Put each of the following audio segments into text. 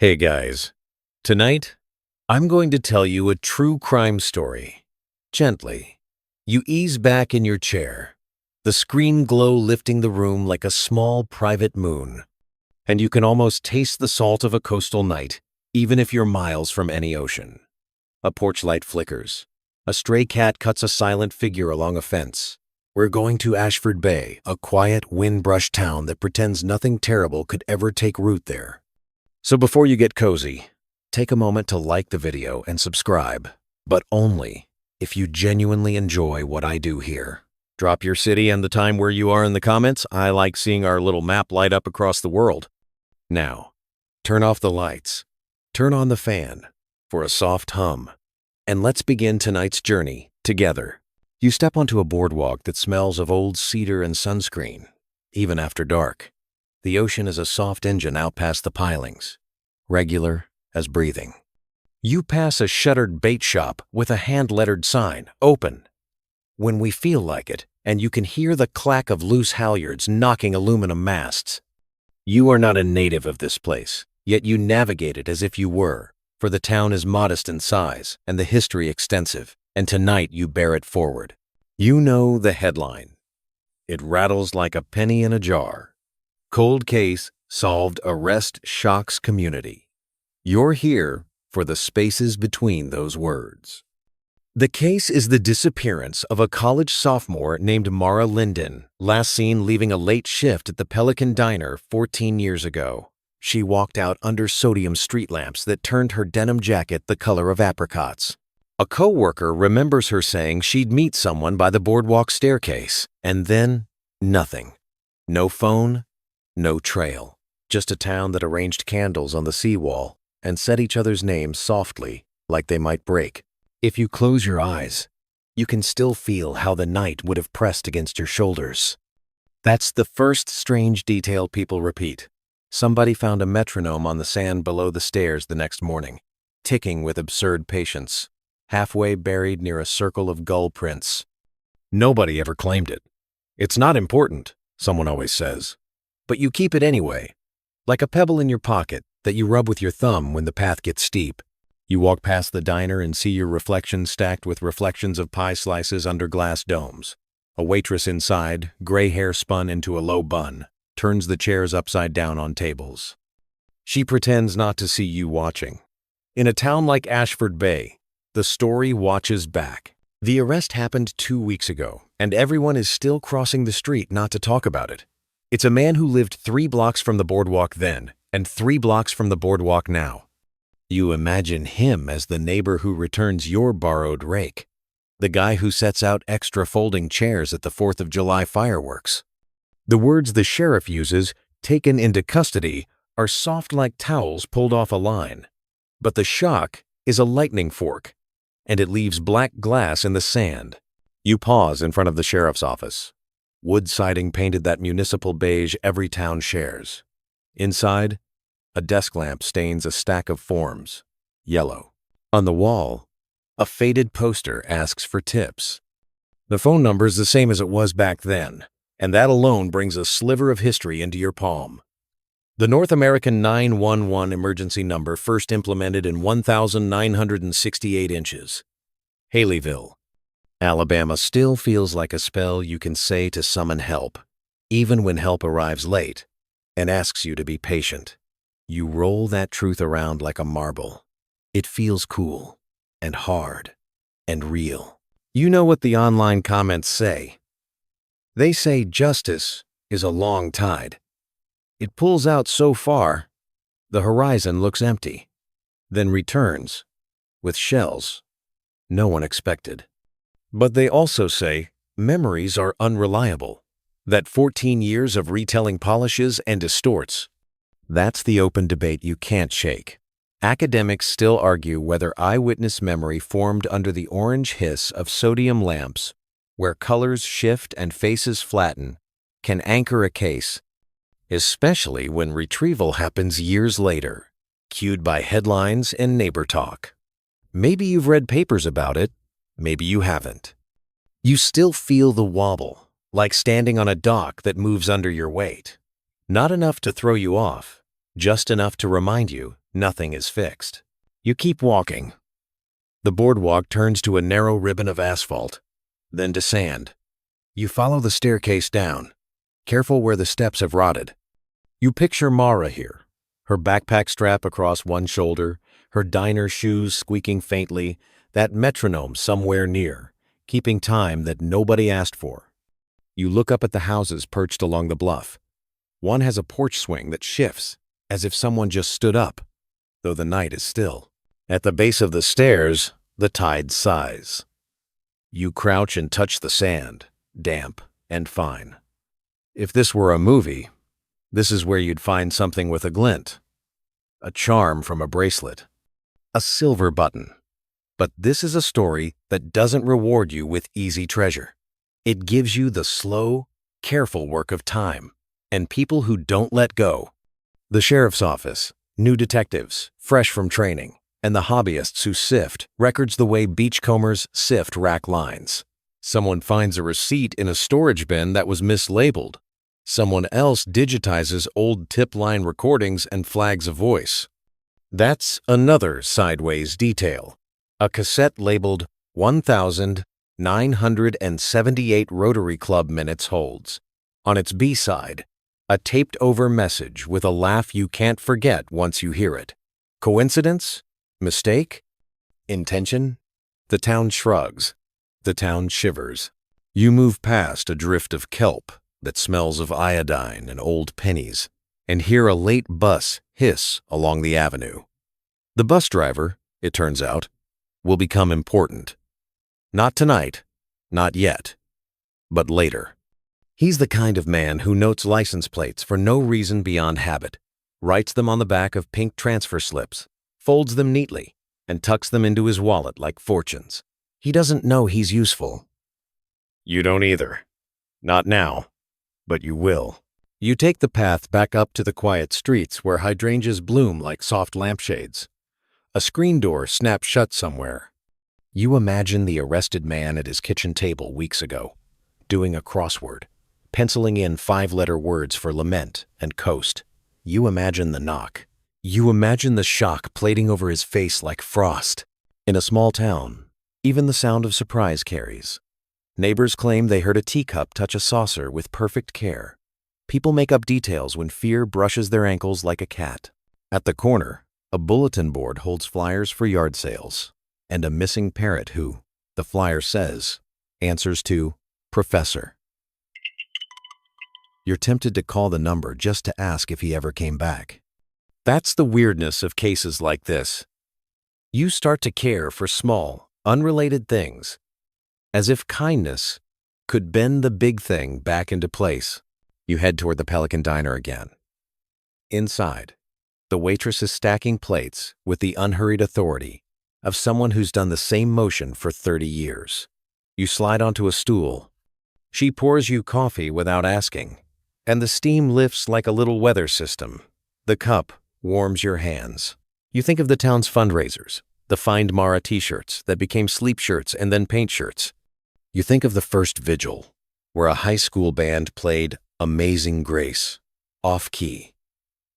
Hey guys, tonight I'm going to tell you a true crime story. Gently, you ease back in your chair, the screen glow lifting the room like a small private moon, and you can almost taste the salt of a coastal night, even if you're miles from any ocean. A porch light flickers. A stray cat cuts a silent figure along a fence. We're going to Ashford Bay, a quiet, wind-brushed town that pretends nothing terrible could ever take root there. So before you get cozy, take a moment to like the video and subscribe, but only if you genuinely enjoy what I do here. Drop your city and the time where you are in the comments. I like seeing our little map light up across the world. Now, turn off the lights, turn on the fan for a soft hum, and let's begin tonight's journey together. You step onto a boardwalk that smells of old cedar and sunscreen, even after dark. The ocean is a soft engine out past the pilings, regular as breathing. You pass a shuttered bait shop with a hand-lettered sign, open, when we feel like it, and you can hear the clack of loose halyards knocking aluminum masts. You are not a native of this place, yet you navigate it as if you were, for the town is modest in size and the history extensive, and tonight you bear it forward. You know the headline. It rattles like a penny in a jar. Cold case solved, arrest shocks community. You're here for the spaces between those words. The case is the disappearance of a college sophomore named Mara Linden, last seen leaving a late shift at the Pelican Diner 14 years ago. She walked out under sodium street lamps that turned her denim jacket the color of apricots. A co-worker remembers her saying she'd meet someone by the boardwalk staircase, and then nothing. No phone, no trail, just a town that arranged candles on the seawall and said each other's names softly, like they might break. If you close your eyes, you can still feel how the night would have pressed against your shoulders. That's the first strange detail people repeat. Somebody found a metronome on the sand below the stairs the next morning, ticking with absurd patience, halfway buried near a circle of gull prints. Nobody ever claimed it. It's not important, someone always says. But you keep it anyway, like a pebble in your pocket that you rub with your thumb when the path gets steep. You walk past the diner and see your reflection stacked with reflections of pie slices under glass domes. A waitress inside, gray hair spun into a low bun, turns the chairs upside down on tables. She pretends not to see you watching. In a town like Ashford Bay, the story watches back. The arrest happened 2 weeks ago, and everyone is still crossing the street not to talk about it. It's a man who lived 3 blocks from the boardwalk then, and 3 blocks from the boardwalk now. You imagine him as the neighbor who returns your borrowed rake, the guy who sets out extra folding chairs at the 4th of July fireworks. The words the sheriff uses, taken into custody, are soft like towels pulled off a line. But the shock is a lightning fork, and it leaves black glass in the sand. You pause in front of the sheriff's office. Wood siding painted that municipal beige every town shares. Inside, a desk lamp stains a stack of forms, yellow. On the wall, a faded poster asks for tips. The phone number is the same as it was back then, and that alone brings a sliver of history into your palm. The North American 911 emergency number first implemented in 1,968 inches. Haleyville, Alabama still feels like a spell you can say to summon help, even when help arrives late and asks you to be patient. You roll that truth around like a marble. It feels cool and hard and real. You know what the online comments say. They say justice is a long tide. It pulls out so far, the horizon looks empty, then returns with shells no one expected. But they also say memories are unreliable, that 14 years of retelling polishes and distorts. That's the open debate you can't shake. Academics still argue whether eyewitness memory formed under the orange hiss of sodium lamps, where colors shift and faces flatten, can anchor a case, especially when retrieval happens years later, cued by headlines and neighbor talk. Maybe you've read papers about it, maybe you haven't. You still feel the wobble, like standing on a dock that moves under your weight. Not enough to throw you off, just enough to remind you Nothing is fixed. You keep walking. The boardwalk turns to a narrow ribbon of asphalt, then to sand. You follow the staircase down, careful where the steps have rotted. You picture Mara here, her backpack strap across one shoulder, her diner shoes squeaking faintly, that metronome somewhere near, keeping time that nobody asked for. You look up at the houses perched along the bluff. One has a porch swing that shifts, as if someone just stood up, though the night is still. At the base of the stairs, the tide sighs. You crouch and touch the sand, damp and fine. If this were a movie, this is where you'd find something with a glint, a charm from a bracelet, a silver button. But this is a story that doesn't reward you with easy treasure. It gives you the slow, careful work of time and people who don't let go. The sheriff's office, new detectives, fresh from training, and the hobbyists who sift records the way beachcombers sift rack lines. Someone finds a receipt in a storage bin that was mislabeled. Someone else digitizes old tip line recordings and flags a voice. That's another sideways detail. A cassette labeled 1,978 Rotary Club minutes holds. On its B-side, a taped-over message with a laugh you can't forget once you hear it. Coincidence? Mistake? Intention? The town shrugs. The town shivers. You move past a drift of kelp that smells of iodine and old pennies, and hear a late bus hiss along the avenue. The bus driver, it turns out, will become important. Not tonight, not yet, but later. He's the kind of man who notes license plates for no reason beyond habit, writes them on the back of pink transfer slips, folds them neatly, and tucks them into his wallet like fortunes. He doesn't know he's useful. You don't either. Not now, but you will. You take the path back up to the quiet streets where hydrangeas bloom like soft lampshades. A screen door snaps shut somewhere. You imagine the arrested man at his kitchen table weeks ago, doing a crossword, penciling in 5-letter words for lament and coast. You imagine the knock. You imagine the shock plating over his face like frost. In a small town, even the sound of surprise carries. Neighbors claim they heard a teacup touch a saucer with perfect care. People make up details when fear brushes their ankles like a cat. At the corner, a bulletin board holds flyers for yard sales, and a missing parrot who, the flyer says, answers to Professor. You're tempted to call the number just to ask if he ever came back. That's the weirdness of cases like this. You start to care for small, unrelated things, as if kindness could bend the big thing back into place. You head toward the Pelican Diner again. Inside, the waitress is stacking plates with the unhurried authority of someone who's done the same motion for 30 years. You slide onto a stool. She pours you coffee without asking, and the steam lifts like a little weather system. The cup warms your hands. You think of the town's fundraisers, the Find Mara t-shirts that became sleep shirts and then paint shirts. You think of the first vigil, where a high school band played Amazing Grace, off-key,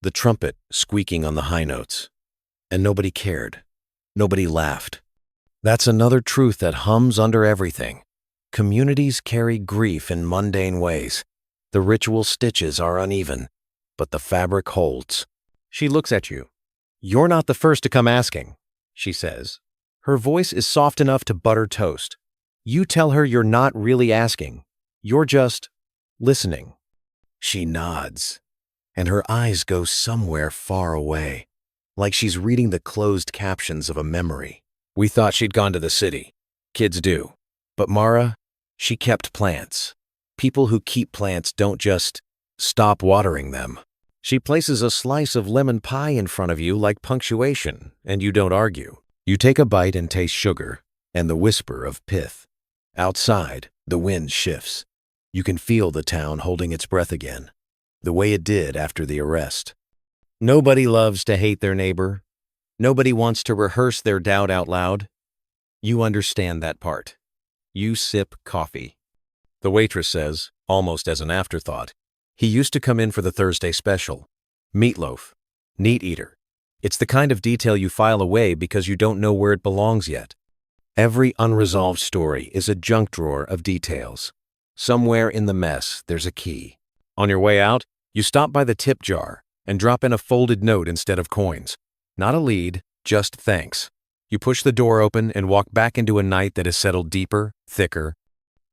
the trumpet squeaking on the high notes, and nobody cared. Nobody laughed. That's another truth that hums under everything. Communities carry grief in mundane ways. The ritual stitches are uneven, but the fabric holds. She looks at you. You're not the first to come asking, she says. Her voice is soft enough to butter toast. You tell her you're not really asking. You're just listening. She nods, and her eyes go somewhere far away, like she's reading the closed captions of a memory. We thought she'd gone to the city. Kids do. But Mara, she kept plants. People who keep plants don't just stop watering them. She places a slice of lemon pie in front of you like punctuation, and you don't argue. You take a bite and taste sugar and the whisper of pith. Outside, the wind shifts. You can feel the town holding its breath again, the way it did after the arrest. Nobody loves to hate their neighbor. Nobody wants to rehearse their doubt out loud. You understand that part. You sip coffee. The waitress says, almost as an afterthought, he used to come in for the Thursday special. Meatloaf, neat eater, It's the kind of detail you file away because you don't know where it belongs yet. Every unresolved story is a junk drawer of details. Somewhere in the mess, there's a key. On your way out, you stop by the tip jar and drop in a folded note instead of coins. Not a lead, just thanks. You push the door open and walk back into a night that has settled deeper, thicker.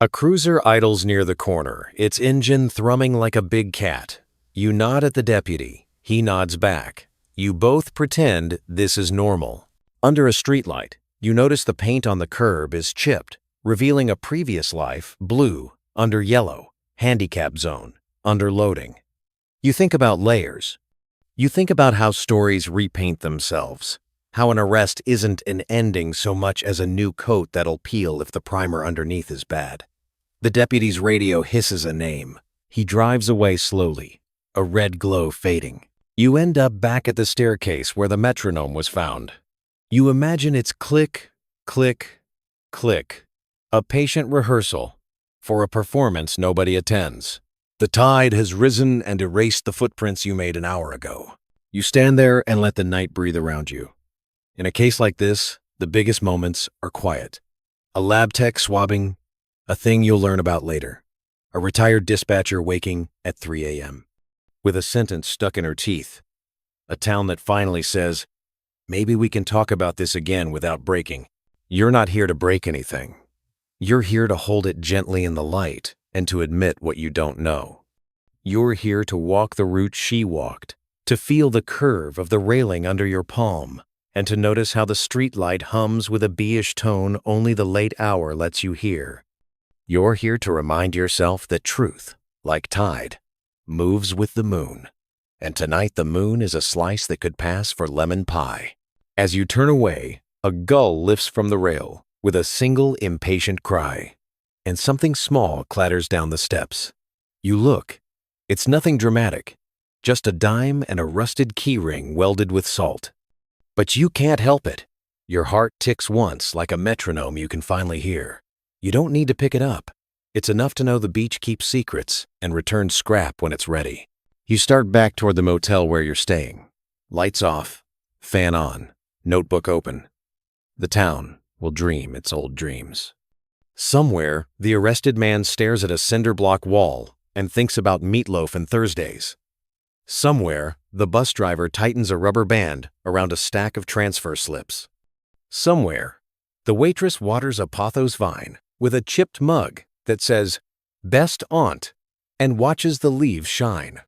A cruiser idles near the corner, its engine thrumming like a big cat. You nod at the deputy. He nods back. You both pretend this is normal. Under a streetlight, you notice the paint on the curb is chipped, revealing a previous life, blue, under yellow, handicap zone, under loading. You think about layers. You think about how stories repaint themselves, how an arrest isn't an ending so much as a new coat that'll peel if the primer underneath is bad. The deputy's radio hisses a name. He drives away slowly, a red glow fading. You end up back at the staircase where the metronome was found. You imagine it's click, click, click, a patient rehearsal for a performance nobody attends. The tide has risen and erased the footprints you made an hour ago. You stand there and let the night breathe around you. In a case like this, the biggest moments are quiet. A lab tech swabbing, a thing you'll learn about later. A retired dispatcher waking at 3 a.m. with a sentence stuck in her teeth. A town that finally says, maybe we can talk about this again without breaking. You're not here to break anything. You're here to hold it gently in the light and to admit what you don't know. You're here to walk the route she walked, to feel the curve of the railing under your palm, and to notice how the streetlight hums with a bee-ish tone only the late hour lets you hear. You're here to remind yourself that truth, like tide, moves with the moon. And tonight the moon is a slice that could pass for lemon pie. As you turn away, a gull lifts from the rail with a single impatient cry, and something small clatters down the steps. You look. It's nothing dramatic, just a dime and a rusted key ring welded with salt. But you can't help it. Your heart ticks once like a metronome you can finally hear. You don't need to pick it up. It's enough to know the beach keeps secrets and returns scrap when it's ready. You start back toward the motel where you're staying. Lights off, fan on, notebook open. The town will dream its old dreams. Somewhere, the arrested man stares at a cinder block wall and thinks about meatloaf and Thursdays. Somewhere, the bus driver tightens a rubber band around a stack of transfer slips. Somewhere, the waitress waters a pothos vine with a chipped mug that says, "Best Aunt," and watches the leaves shine.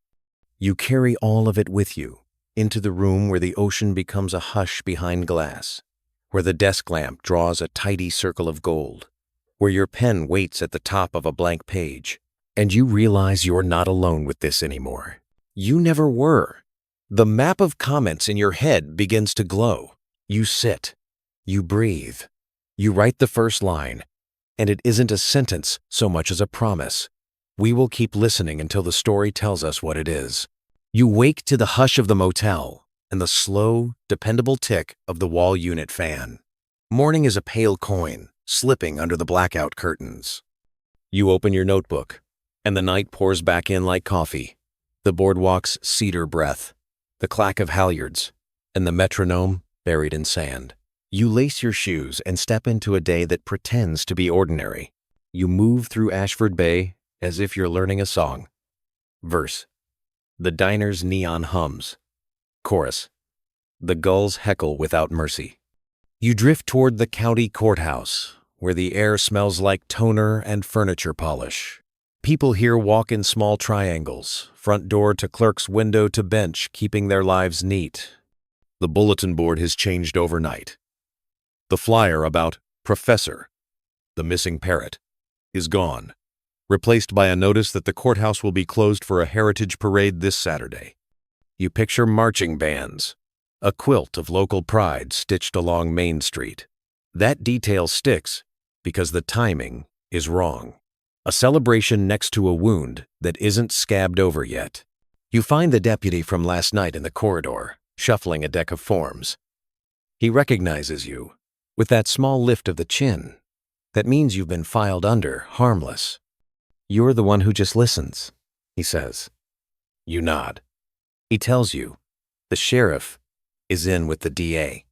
You carry all of it with you into the room where the ocean becomes a hush behind glass, where the desk lamp draws a tidy circle of gold, where your pen waits at the top of a blank page, and you realize you're not alone with this anymore. You never were. The map of comments in your head begins to glow. You sit. You breathe. You write the first line, and it isn't a sentence so much as a promise. We will keep listening until the story tells us what it is. You wake to the hush of the motel and the slow, dependable tick of the wall unit fan. Morning is a pale coin, slipping under the blackout curtains. You open your notebook, and the night pours back in like coffee. The boardwalk's cedar breath, the clack of halyards, and the metronome buried in sand. You lace your shoes and step into a day that pretends to be ordinary. You move through Ashford Bay as if you're learning a song. Verse: the diner's neon hums. Chorus: the gulls heckle without mercy. You drift toward the county courthouse, where the air smells like toner and furniture polish. People here walk in small triangles, front door to clerk's window to bench, keeping their lives neat. The bulletin board has changed overnight. The flyer about Professor, the missing parrot, is gone, replaced by a notice that the courthouse will be closed for a heritage parade this Saturday. You picture marching bands, a quilt of local pride stitched along Main Street. That detail sticks because the timing is wrong. A celebration next to a wound that isn't scabbed over yet. You find the deputy from last night in the corridor, shuffling a deck of forms. He recognizes you, with that small lift of the chin. That means you've been filed under, harmless. You're the one who just listens, he says. You nod. He tells you, the sheriff is in with the DA.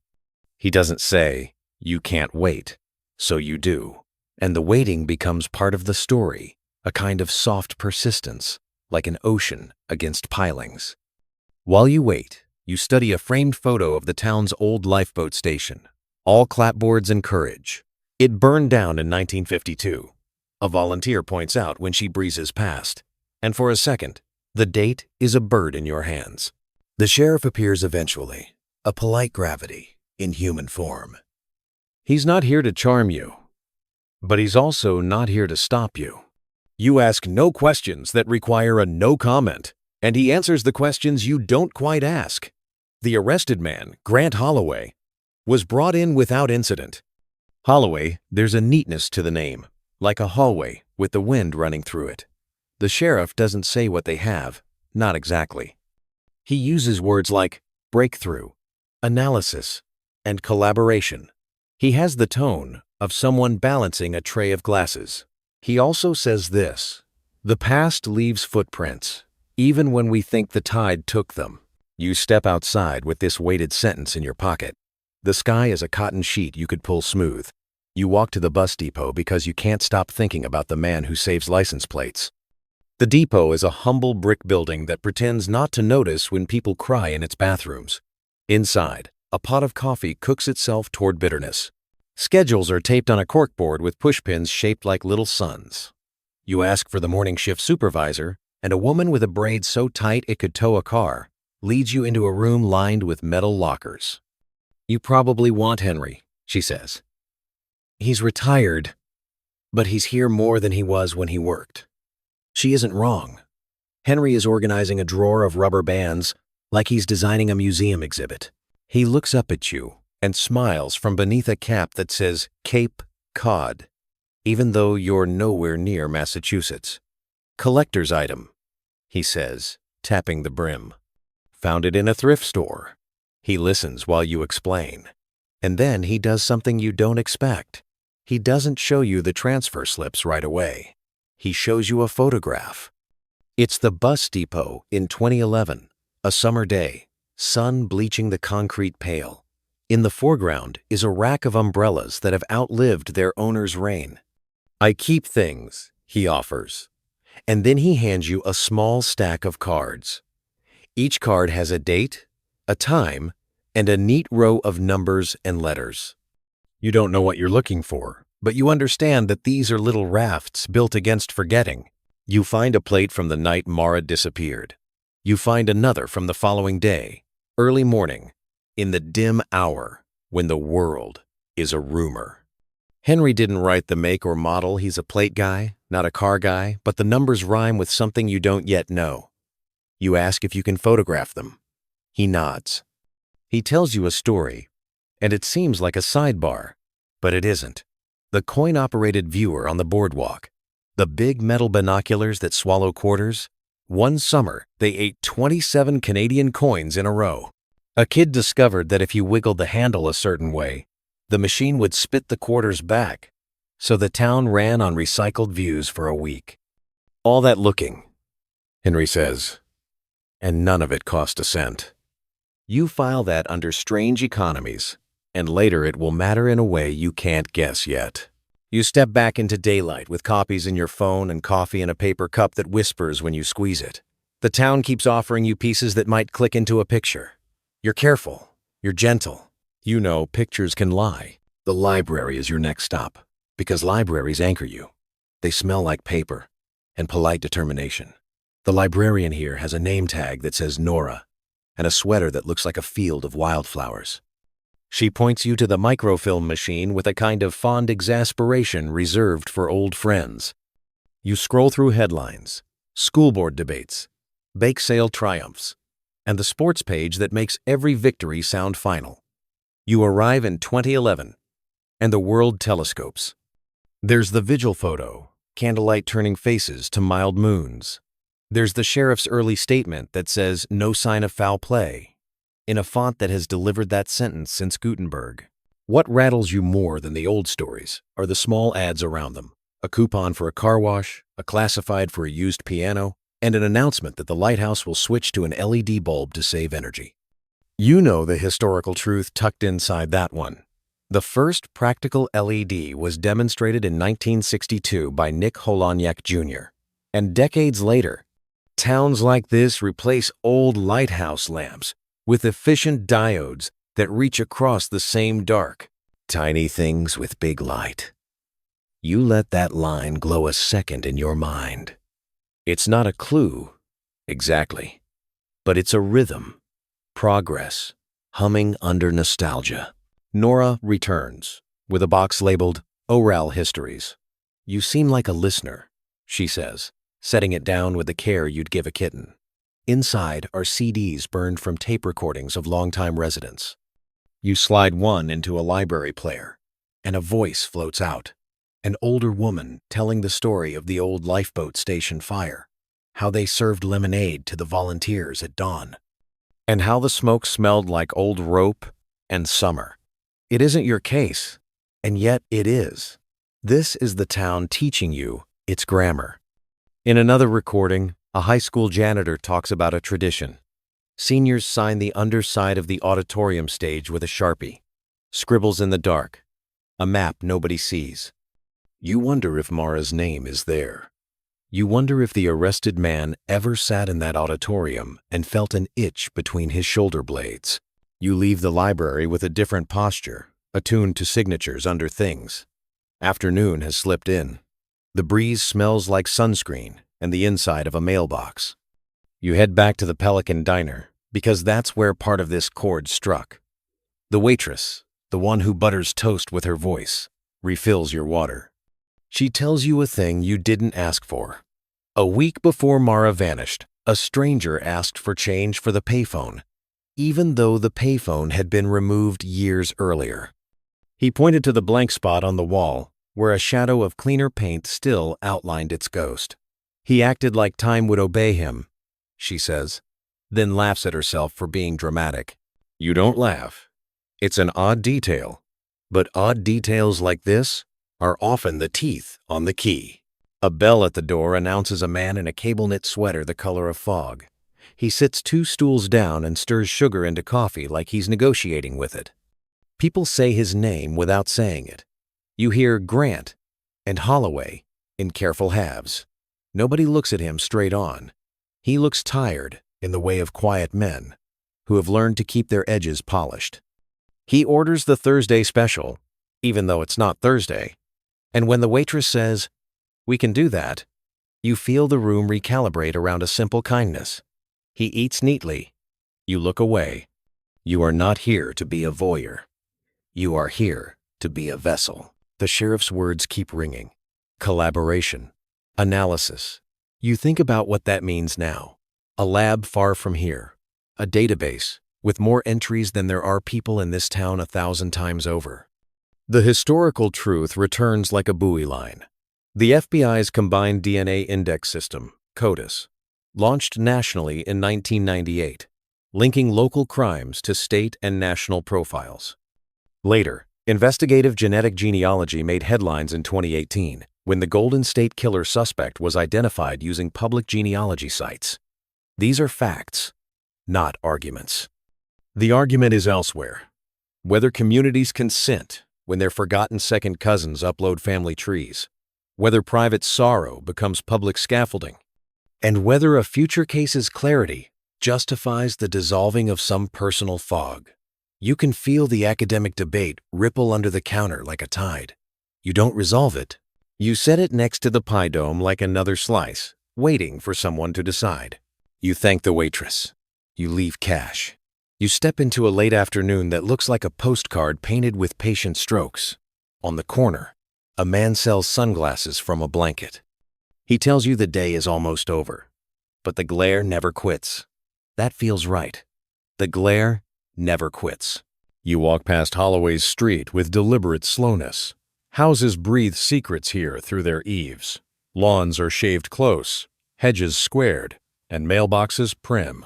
He doesn't say, "You can't wait," so you do. And the waiting becomes part of the story, a kind of soft persistence, like an ocean against pilings. While you wait, you study a framed photo of the town's old lifeboat station, all clapboards and courage. It burned down in 1952. A volunteer points out when she breezes past, and for a second, the date is a bird in your hands. The sheriff appears eventually, a polite gravity in human form. He's not here to charm you, but he's also not here to stop you. You ask no questions that require a no comment, and he answers the questions you don't quite ask. The arrested man, Grant Holloway, was brought in without incident. Holloway, there's a neatness to the name, like a hallway with the wind running through it. The sheriff doesn't say what they have, not exactly. He uses words like breakthrough, analysis, and collaboration. He has the tone of someone balancing a tray of glasses. He also says this: the past leaves footprints, even when we think the tide took them. You step outside with this weighted sentence in your pocket. The sky is a cotton sheet you could pull smooth. You walk to the bus depot because you can't stop thinking about the man who saves license plates. The depot is a humble brick building that pretends not to notice when people cry in its bathrooms. Inside, a pot of coffee cooks itself toward bitterness. Schedules are taped on a corkboard with pushpins shaped like little suns. You ask for the morning shift supervisor, and a woman with a braid so tight it could tow a car leads you into a room lined with metal lockers. "You probably want Henry," she says. "He's retired, but he's here more than he was when he worked." She isn't wrong. Henry is organizing a drawer of rubber bands like he's designing a museum exhibit. He looks up at you and smiles from beneath a cap that says Cape Cod, even though you're nowhere near Massachusetts. "Collector's item," he says, tapping the brim. "Found it in a thrift store." He listens while you explain. And then he does something you don't expect. He doesn't show you the transfer slips right away. He shows you a photograph. It's the bus depot in 2011, a summer day, sun bleaching the concrete pale. In the foreground is a rack of umbrellas that have outlived their owner's reign. "I keep things," he offers. And then he hands you a small stack of cards. Each card has a date, a time, and a neat row of numbers and letters. You don't know what you're looking for, but you understand that these are little rafts built against forgetting. You find a plate from the night Mara disappeared. You find another from the following day, early morning, in the dim hour when the world is a rumor. Henry didn't write the make or model. He's a plate guy, not a car guy, but the numbers rhyme with something you don't yet know. You ask if you can photograph them. He nods. He tells you a story, and it seems like a sidebar, but it isn't. The coin-operated viewer on the boardwalk, the big metal binoculars that swallow quarters. One summer, they ate 27 Canadian coins in a row. A kid discovered that if you wiggled the handle a certain way, the machine would spit the quarters back, so the town ran on recycled views for a week. "All that looking," Henry says, "and none of it cost a cent." You file that under strange economies, and later it will matter in a way you can't guess yet. You step back into daylight with copies in your phone and coffee in a paper cup that whispers when you squeeze it. The town keeps offering you pieces that might click into a picture. You're careful. You're gentle. You know pictures can lie. The library is your next stop, because libraries anchor you. They smell like paper and polite determination. The librarian here has a name tag that says Nora and a sweater that looks like a field of wildflowers. She points you to the microfilm machine with a kind of fond exasperation reserved for old friends. You scroll through headlines, school board debates, bake sale triumphs, and the sports page that makes every victory sound final. You arrive in 2011, and the world telescopes. There's the vigil photo, candlelight turning faces to mild moons. There's the sheriff's early statement that says no sign of foul play, in a font that has delivered that sentence since Gutenberg. What rattles you more than the old stories are the small ads around them. A coupon for a car wash, a classified for a used piano, and an announcement that the lighthouse will switch to an LED bulb to save energy. You know the historical truth tucked inside that one. The first practical LED was demonstrated in 1962 by Nick Holonyak Jr. And decades later, towns like this replace old lighthouse lamps with efficient diodes that reach across the same dark. Tiny things with big light. You let that line glow a second in your mind. It's not a clue, exactly, but it's a rhythm. Progress, humming under nostalgia. Nora returns, with a box labeled Oral Histories. You seem like a listener, she says, setting it down with the care you'd give a kitten. Inside are CDs burned from tape recordings of longtime residents. You slide one into a library player, and a voice floats out. An older woman telling the story of the old lifeboat station fire, how they served lemonade to the volunteers at dawn, and how the smoke smelled like old rope and summer. It isn't your case, and yet it is. This is the town teaching you its grammar. In another recording, a high school janitor talks about a tradition. Seniors sign the underside of the auditorium stage with a Sharpie. Scribbles in the dark. A map nobody sees. You wonder if Mara's name is there. You wonder if the arrested man ever sat in that auditorium and felt an itch between his shoulder blades. You leave the library with a different posture, attuned to signatures under things. Afternoon has slipped in. The breeze smells like sunscreen and the inside of a mailbox. You head back to the Pelican Diner, because that's where part of this chord struck. The waitress, the one who butters toast with her voice, refills your water. She tells you a thing you didn't ask for. A week before Mara vanished, a stranger asked for change for the payphone, even though the payphone had been removed years earlier. He pointed to the blank spot on the wall, where a shadow of cleaner paint still outlined its ghost. He acted like time would obey him, she says, then laughs at herself for being dramatic. You don't laugh. It's an odd detail, but odd details like this are often the teeth on the key. A bell at the door announces a man in a cable-knit sweater the color of fog. He sits 2 stools down and stirs sugar into coffee like he's negotiating with it. People say his name without saying it. You hear Grant and Holloway in careful halves. Nobody looks at him straight on. He looks tired in the way of quiet men who have learned to keep their edges polished. He orders the Thursday special, even though it's not Thursday. And when the waitress says, "We can do that," you feel the room recalibrate around a simple kindness. He eats neatly. You look away. You are not here to be a voyeur. You are here to be a vessel. The sheriff's words keep ringing. Collaboration. Analysis. You think about what that means now. A lab far from here. A database with more entries than there are people in this town 1,000 times over. The historical truth returns like a buoy line. The FBI's Combined DNA Index System, CODIS, launched nationally in 1998, linking local crimes to state and national profiles. Later, investigative genetic genealogy made headlines in 2018 when the Golden State Killer suspect was identified using public genealogy sites. These are facts, not arguments. The argument is elsewhere. Whether communities consent when their forgotten second cousins upload family trees, whether private sorrow becomes public scaffolding, and whether a future case's clarity justifies the dissolving of some personal fog. You can feel the academic debate ripple under the counter like a tide. You don't resolve it. You set it next to the pie dome like another slice, waiting for someone to decide. You thank the waitress. You leave cash. You step into a late afternoon that looks like a postcard painted with patient strokes. On the corner, a man sells sunglasses from a blanket. He tells you the day is almost over, but the glare never quits. That feels right. The glare never quits. You walk past Holloway's street with deliberate slowness. Houses breathe secrets here through their eaves. Lawns are shaved close, hedges squared, and mailboxes prim.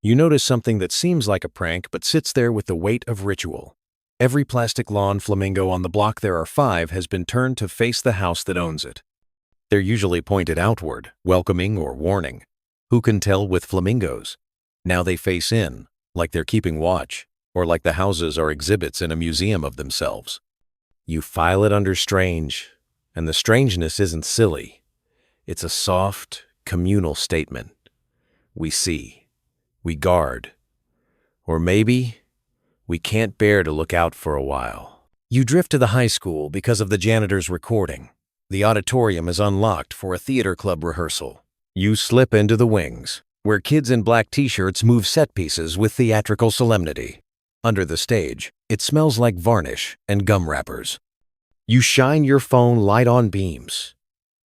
You notice something that seems like a prank but sits there with the weight of ritual. Every plastic lawn flamingo on the block there are 5 has been turned to face the house that owns it. They're usually pointed outward, welcoming or warning. Who can tell with flamingos? Now they face in, like they're keeping watch, or like the houses are exhibits in a museum of themselves. You file it under strange, and the strangeness isn't silly. It's a soft, communal statement. We see, we guard, or maybe we can't bear to look out for a while. You drift to the high school because of the janitor's recording. The auditorium is unlocked for a theater club rehearsal. You slip into the wings, where kids in black t-shirts move set pieces with theatrical solemnity. Under the stage, it smells like varnish and gum wrappers. You shine your phone light on beams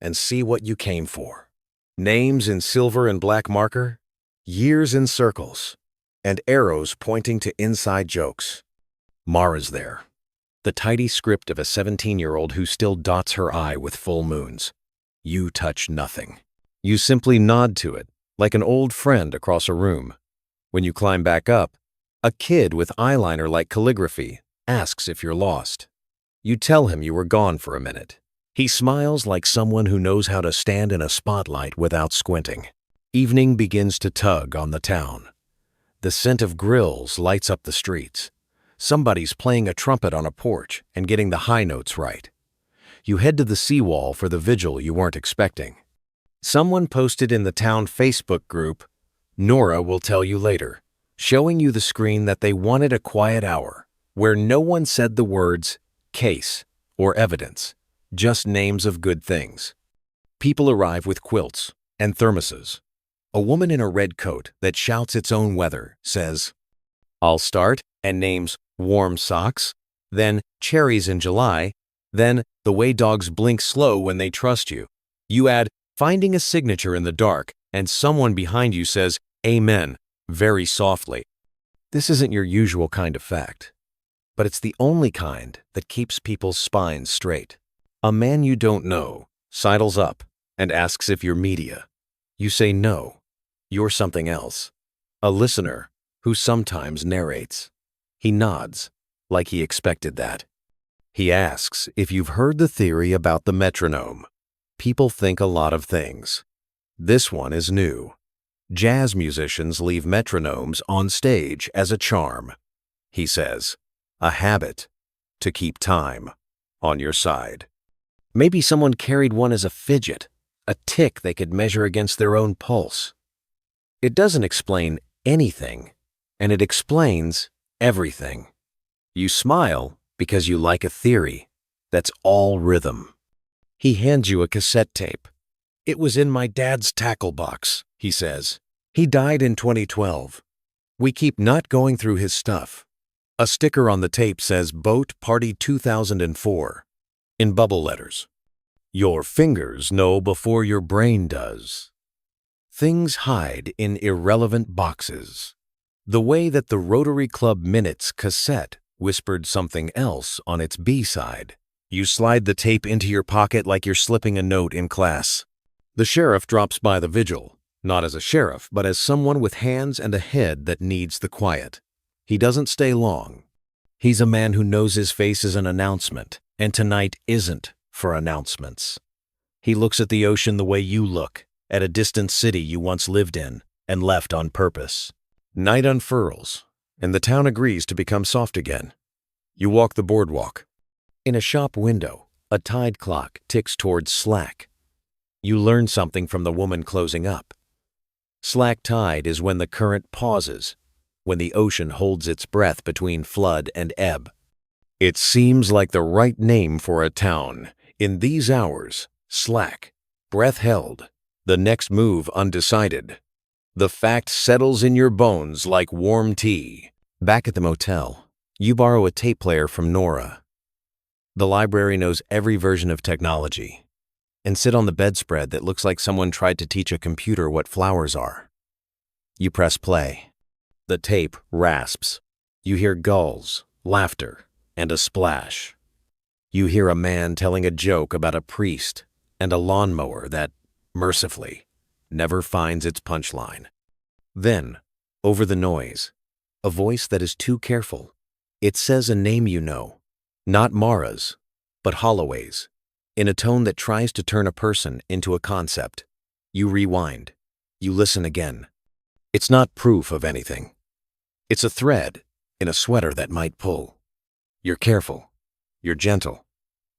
and see what you came for. Names in silver and black marker, years in circles, and arrows pointing to inside jokes. Mara's there. The tidy script of a 17-year-old who still dots her I with full moons. You touch nothing. You simply nod to it, like an old friend across a room. When you climb back up, a kid with eyeliner like calligraphy asks if you're lost. You tell him you were gone for a minute. He smiles like someone who knows how to stand in a spotlight without squinting. Evening begins to tug on the town. The scent of grills lights up the streets. Somebody's playing a trumpet on a porch and getting the high notes right. You head to the seawall for the vigil you weren't expecting. Someone posted in the town Facebook group, "Nora will tell you later," showing you the screen that they wanted a quiet hour, where no one said the words case or evidence, just names of good things. People arrive with quilts and thermoses. A woman in a red coat that shouts its own weather says, "I'll start," and names warm socks, then cherries in July, then the way dogs blink slow when they trust you. You add finding a signature in the dark, and someone behind you says, "Amen," very softly. This isn't your usual kind of fact, but it's the only kind that keeps people's spines straight. A man you don't know sidles up and asks if you're media. You say no, you're something else. A listener who sometimes narrates. He nods, like he expected that. He asks if you've heard the theory about the metronome. People think a lot of things. This one is new. Jazz musicians leave metronomes on stage as a charm. He says, a habit, to keep time on your side. Maybe someone carried one as a fidget, a tick they could measure against their own pulse. It doesn't explain anything, and it explains everything. You smile because you like a theory. That's all rhythm. He hands you a cassette tape. "It was in my dad's tackle box," he says. "He died in 2012. We keep not going through his stuff." A sticker on the tape says Boat Party 2004 in bubble letters. Your fingers know before your brain does. Things hide in irrelevant boxes. The way that the Rotary Club Minutes cassette whispered something else on its B-side. You slide the tape into your pocket like you're slipping a note in class. The sheriff drops by the vigil, not as a sheriff, but as someone with hands and a head that needs the quiet. He doesn't stay long. He's a man who knows his face is an announcement, and tonight isn't for announcements. He looks at the ocean the way you look, at a distant city you once lived in and left on purpose. Night unfurls, and the town agrees to become soft again. You walk the boardwalk. In a shop window, a tide clock ticks towards slack. You learn something from the woman closing up. Slack tide is when the current pauses, when the ocean holds its breath between flood and ebb. It seems like the right name for a town. In these hours, slack, breath held, the next move undecided. The fact settles in your bones like warm tea. Back at the motel, you borrow a tape player from Nora. The library knows every version of technology, and sit on the bedspread that looks like someone tried to teach a computer what flowers are. You press play. The tape rasps. You hear gulls, laughter, and a splash. You hear a man telling a joke about a priest and a lawnmower that, mercifully, never finds its punchline. Then, over the noise, a voice that is too careful. It says a name you know, not Mara's, but Holloway's, in a tone that tries to turn a person into a concept. You rewind. You listen again. It's not proof of anything. It's a thread in a sweater that might pull. You're careful. You're gentle.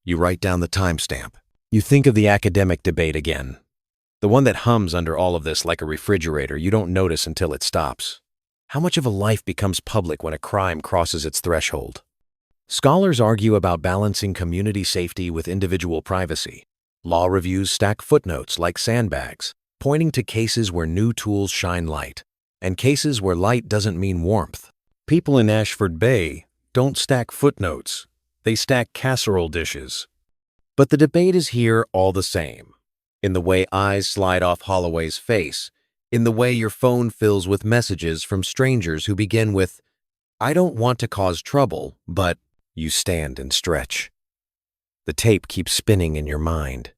You write down the timestamp. You think of the academic debate again. The one that hums under all of this like a refrigerator you don't notice until it stops. How much of a life becomes public when a crime crosses its threshold? Scholars argue about balancing community safety with individual privacy. Law reviews stack footnotes like sandbags, pointing to cases where new tools shine light, and cases where light doesn't mean warmth. People in Ashford Bay don't stack footnotes, they stack casserole dishes. But the debate is here all the same, in the way eyes slide off Holloway's face, in the way your phone fills with messages from strangers who begin with, "I don't want to cause trouble, but..." You stand and stretch. The tape keeps spinning in your mind.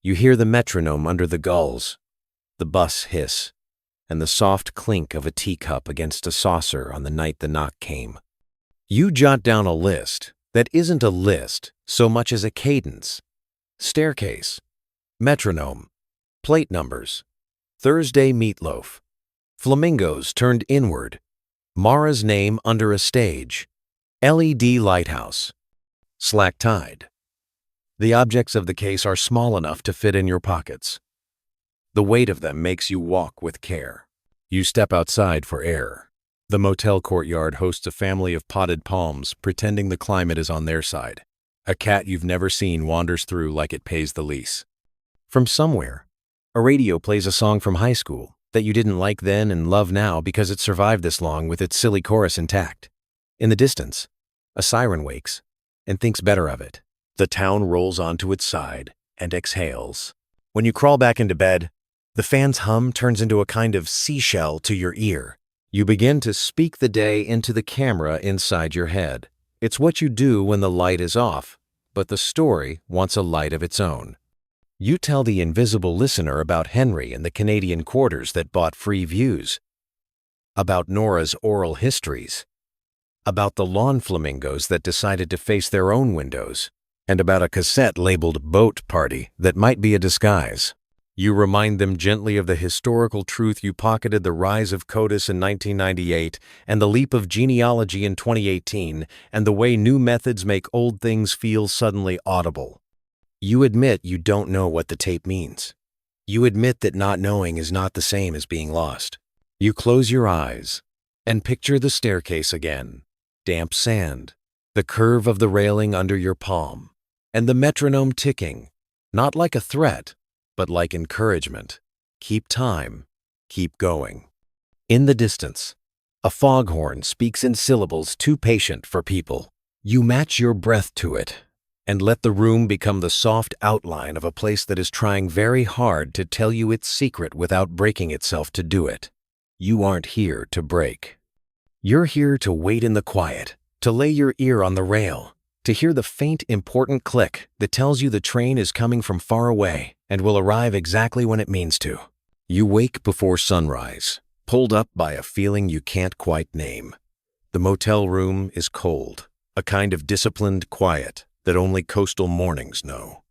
You hear the metronome under the gulls, the bus hiss, and the soft clink of a teacup against a saucer on the night the knock came. You jot down a list that isn't a list so much as a cadence. Staircase, metronome, plate numbers, Thursday meatloaf, flamingos turned inward, Mara's name under a stage, LED lighthouse, slack tide. The objects of the case are small enough to fit in your pockets. The weight of them makes you walk with care. You step outside for air. The motel courtyard hosts a family of potted palms, pretending the climate is on their side. A cat you've never seen wanders through like it pays the lease. From somewhere, a radio plays a song from high school that you didn't like then and love now because it survived this long with its silly chorus intact. In the distance, a siren wakes and thinks better of it. The town rolls onto its side and exhales. When you crawl back into bed, the fan's hum turns into a kind of seashell to your ear. You begin to speak the day into the camera inside your head. It's what you do when the light is off, but the story wants a light of its own. You tell the invisible listener about Henry and the Canadian quarters that bought free views, about Nora's oral histories, about the lawn flamingos that decided to face their own windows, and about a cassette labeled Boat Party that might be a disguise. You remind them gently of the historical truth you pocketed the rise of CODIS in 1998 and the leap of genealogy in 2018 and the way new methods make old things feel suddenly audible. You admit you don't know what the tape means. You admit that not knowing is not the same as being lost. You close your eyes and picture the staircase again. Damp sand, the curve of the railing under your palm, and the metronome ticking, not like a threat, but like encouragement. Keep time, keep going. In the distance, a foghorn speaks in syllables too patient for people. You match your breath to it and let the room become the soft outline of a place that is trying very hard to tell you its secret without breaking itself to do it. You aren't here to break. You're here to wait in the quiet, to lay your ear on the rail, to hear the faint, important click that tells you the train is coming from far away and will arrive exactly when it means to. You wake before sunrise, pulled up by a feeling you can't quite name. The motel room is cold, a kind of disciplined quiet that only coastal mornings know.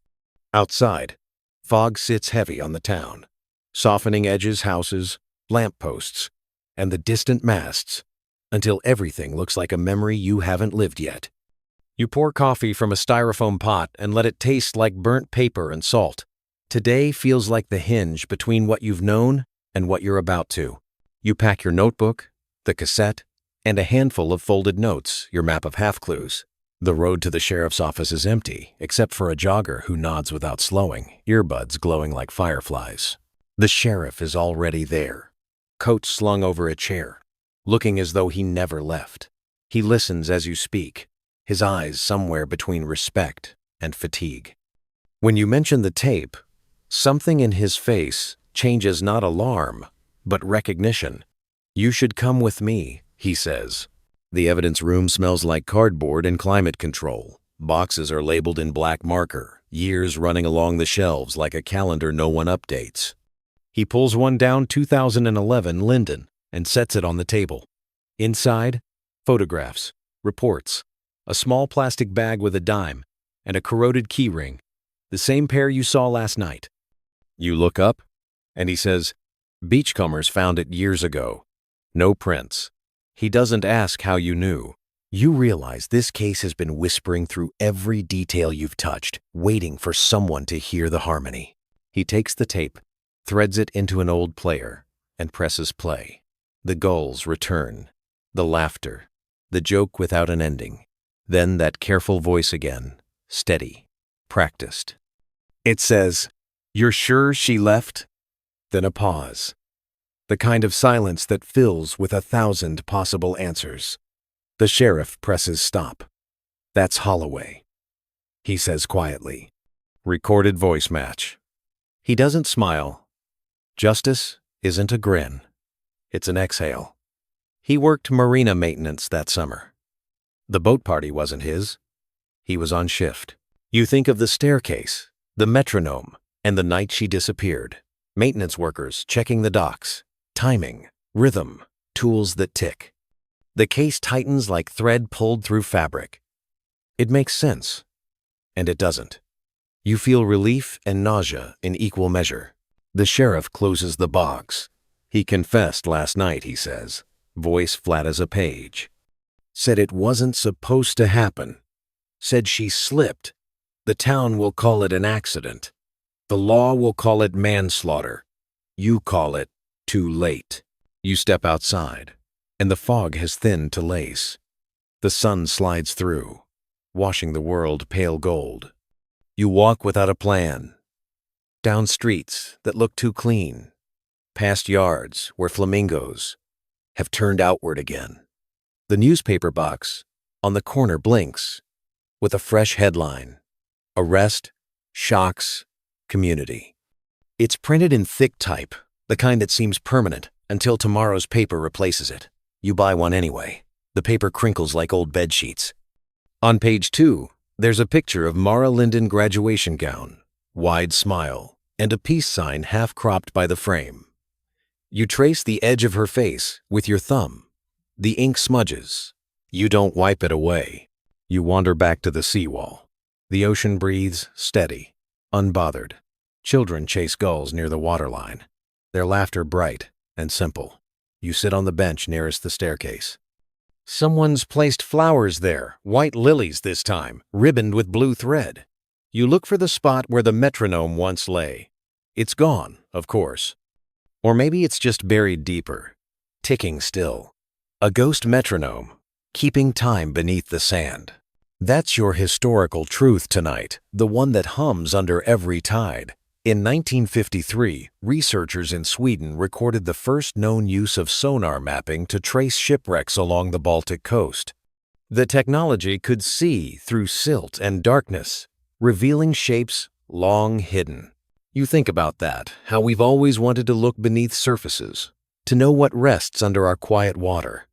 Outside, fog sits heavy on the town, softening edges, houses, lampposts, and the distant masts, until everything looks like a memory you haven't lived yet. You pour coffee from a styrofoam pot and let it taste like burnt paper and salt. Today feels like the hinge between what you've known and what you're about to. You pack your notebook, the cassette, and a handful of folded notes, your map of half-clues. The road to the sheriff's office is empty, except for a jogger who nods without slowing, earbuds glowing like fireflies. The sheriff is already there, coat slung over a chair, looking as though he never left. He listens as you speak, his eyes somewhere between respect and fatigue. When you mention the tape, something in his face changes not alarm, but recognition. "You should come with me," he says. The evidence room smells like cardboard and climate control. Boxes are labeled in black marker, years running along the shelves like a calendar no one updates. He pulls one down, 2011 Linden, and sets it on the table. Inside, photographs, reports, a small plastic bag with a dime, and a corroded key ring, the same pair you saw last night. You look up, and he says, "Beachcombers found it years ago. No prints. He doesn't ask how you knew. You realize this case has been whispering through every detail you've touched, waiting for someone to hear the harmony. He takes the tape, threads it into an old player, and presses play. The gulls return, the laughter, the joke without an ending. Then that careful voice again, steady, practiced. It says, "You're sure she left?" Then a pause. The kind of silence that fills with 1,000 possible answers. The sheriff presses stop. "That's Holloway," he says quietly. Recorded voice match. He doesn't smile. Justice isn't a grin. It's an exhale. He worked marina maintenance that summer. The boat party wasn't his. He was on shift. You think of the staircase, the metronome, and the night she disappeared. Maintenance workers checking the docks. Timing, rhythm, tools that tick. The case tightens like thread pulled through fabric. It makes sense. And it doesn't. You feel relief and nausea in equal measure. The sheriff closes the box. "He confessed last night," he says, voice flat as a page. "Said it wasn't supposed to happen. Said she slipped. The town will call it an accident. The law will call it manslaughter. You call it too late." You step outside, and the fog has thinned to lace. The sun slides through, washing the world pale gold. You walk without a plan. Down streets that look too clean. Past yards where flamingos have turned outward again. The newspaper box on the corner blinks with a fresh headline. Arrest, shocks, community. It's printed in thick type, the kind that seems permanent until tomorrow's paper replaces it. You buy one anyway. The paper crinkles like old bed sheets. On page 2, there's a picture of Mara Linden graduation gown, wide smile, and a peace sign half-cropped by the frame. You trace the edge of her face with your thumb. The ink smudges. You don't wipe it away. You wander back to the seawall. The ocean breathes steady, unbothered. Children chase gulls near the waterline. Their laughter bright and simple. You sit on the bench nearest the staircase. Someone's placed flowers there, white lilies this time, ribboned with blue thread. You look for the spot where the metronome once lay. It's gone, of course. Or maybe it's just buried deeper, ticking still. A ghost metronome, keeping time beneath the sand. That's your historical truth tonight, the one that hums under every tide. In 1953, researchers in Sweden recorded the first known use of sonar mapping to trace shipwrecks along the Baltic coast. The technology could see through silt and darkness, revealing shapes long hidden. You think about that, how we've always wanted to look beneath surfaces, to know what rests under our quiet water.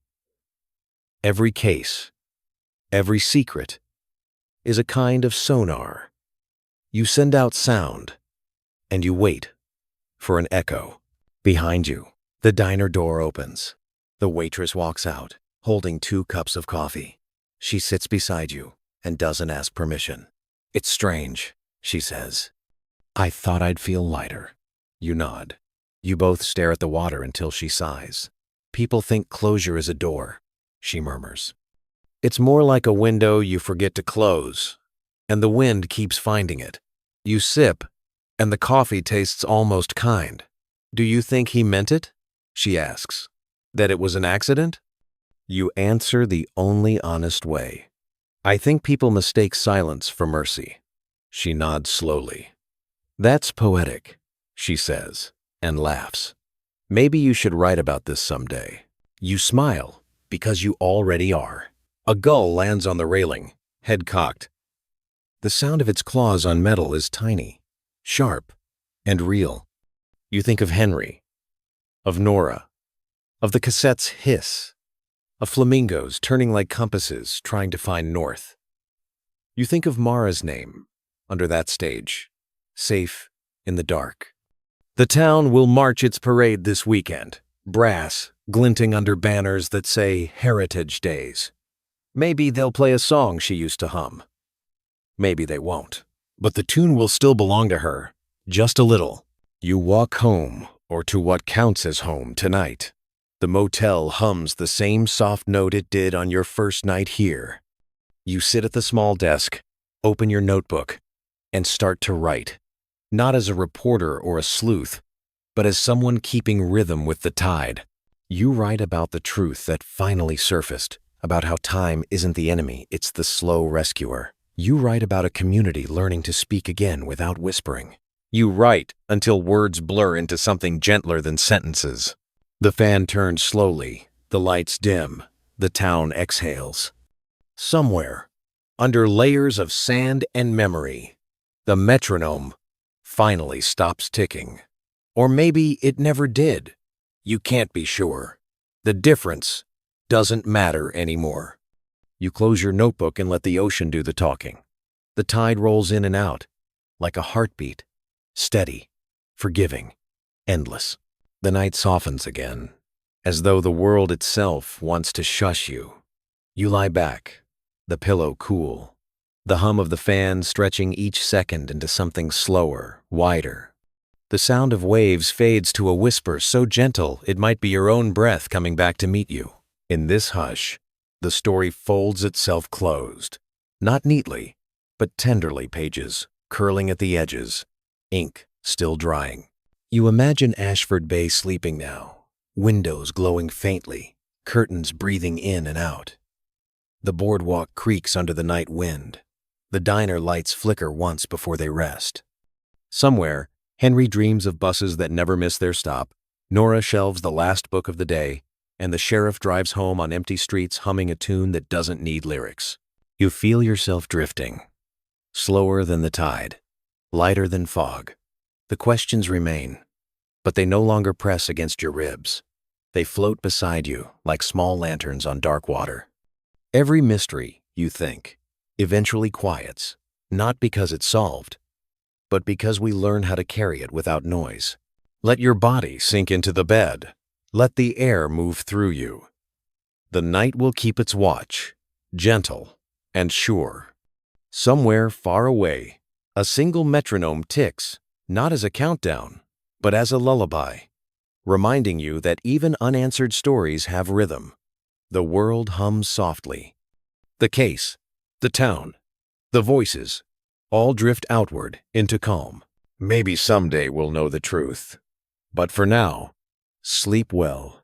Every case, every secret, is a kind of sonar. You send out sound, and you wait for an echo. Behind you, the diner door opens. The waitress walks out, holding 2 cups of coffee. She sits beside you and doesn't ask permission. "It's strange," she says. "I thought I'd feel lighter." You nod. You both stare at the water until she sighs. "People think closure is a door," she murmurs. "It's more like a window you forget to close, and the wind keeps finding it." You sip, and the coffee tastes almost kind. "Do you think he meant it?" she asks. "That it was an accident?" You answer the only honest way. "I think people mistake silence for mercy." She nods slowly. "That's poetic," she says, and laughs. "Maybe you should write about this someday." You smile, because you already are. A gull lands on the railing, head cocked. The sound of its claws on metal is tiny, sharp, and real. You think of Henry, of Nora, of the cassette's hiss, of flamingos turning like compasses trying to find north. You think of Mara's name under that stage, safe in the dark. The town will march its parade this weekend, brass glinting under banners that say Heritage Days. Maybe they'll play a song she used to hum. Maybe they won't. But the tune will still belong to her, just a little. You walk home, or to what counts as home tonight. The motel hums the same soft note it did on your first night here. You sit at the small desk, open your notebook, and start to write, not as a reporter or a sleuth, but as someone keeping rhythm with the tide. You write about the truth that finally surfaced, about how time isn't the enemy, it's the slow rescuer. You write about a community learning to speak again without whispering. You write until words blur into something gentler than sentences. The fan turns slowly, the lights dim, the town exhales. Somewhere, under layers of sand and memory, the metronome finally stops ticking. Or maybe it never did. You can't be sure. The difference doesn't matter anymore. You close your notebook and let the ocean do the talking. The tide rolls in and out, like a heartbeat, steady, forgiving, endless. The night softens again, as though the world itself wants to shush you. You lie back, the pillow cool, the hum of the fan stretching each second into something slower, wider. The sound of waves fades to a whisper so gentle it might be your own breath coming back to meet you. In this hush, the story folds itself closed, not neatly, but tenderly, pages curling at the edges, ink still drying. You imagine Ashford Bay sleeping now, windows glowing faintly, curtains breathing in and out. The boardwalk creaks under the night wind. The diner lights flicker once before they rest. Somewhere, Henry dreams of buses that never miss their stop, Nora shelves the last book of the day, and the sheriff drives home on empty streets humming a tune that doesn't need lyrics. You feel yourself drifting, slower than the tide, lighter than fog. The questions remain, but they no longer press against your ribs. They float beside you like small lanterns on dark water. Every mystery, you think, eventually quiets, not because it's solved, but because we learn how to carry it without noise. Let your body sink into the bed. Let the air move through you. The night will keep its watch, gentle and sure. Somewhere far away, a single metronome ticks, not as a countdown, but as a lullaby, reminding you that even unanswered stories have rhythm. The world hums softly. The case, the town, the voices, all drift outward into calm. Maybe someday we'll know the truth. But for now, sleep well.